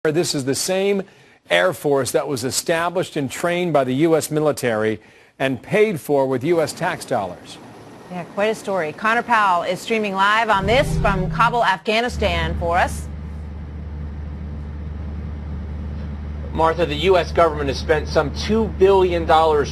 This is the same Air Force that was established and trained by the U.S. military and paid for with U.S. tax dollars. Yeah, quite a story. Connor Powell is streaming live on this from Kabul, Afghanistan for us. Martha, the U.S. government has spent some $2 billion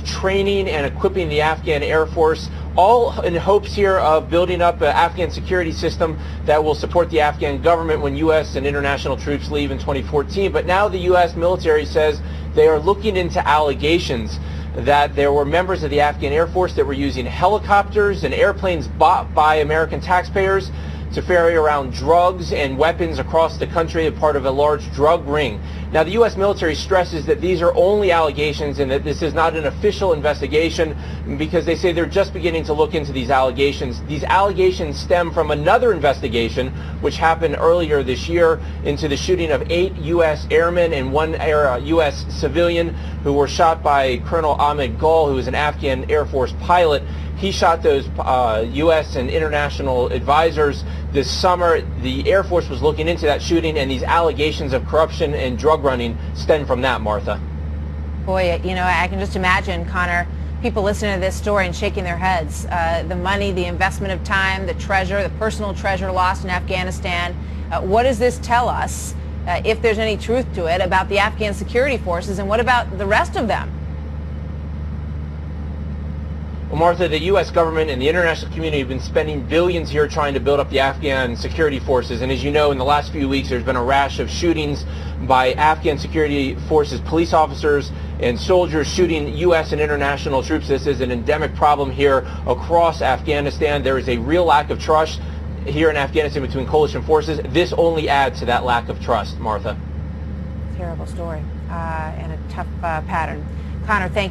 training and equipping the Afghan Air Force, all in hopes here of building up an Afghan security system that will support the Afghan government when U.S. and international troops leave in 2014. But now the U.S. military says they are looking into allegations that there were members of the Afghan Air Force that were using helicopters and airplanes bought by American taxpayers to ferry around drugs and weapons across the country as part of a large drug ring. Now, the U.S. military stresses that these are only allegations and that this is not an official investigation because they say they're just beginning to look into these allegations. These allegations stem from another investigation which happened earlier this year into the shooting of 8 U.S. airmen and 1 U.S. civilian who were shot by Colonel Ahmed Gul, who is an Afghan Air Force pilot. He shot those U.S. and international advisors this summer. The Air Force was looking into that shooting, and these allegations of corruption and drug running stem from that, Martha. Boy, you know, I can just imagine, Connor, people listening to this story and shaking their heads. The money, the investment of time, the treasure, the personal treasure lost in Afghanistan. What does this tell us, if there's any truth to it, about the Afghan security forces, and what about the rest of them? Well, Martha, the U.S. government and the international community have been spending billions here trying to build up the Afghan security forces. And as you know, in the last few weeks, there's been a rash of shootings by Afghan security forces, police officers and soldiers shooting U.S. and international troops. This is an endemic problem here across Afghanistan. There is a real lack of trust here in Afghanistan between coalition forces. This only adds to that lack of trust, Martha. Terrible story and a tough pattern. Connor, thank you.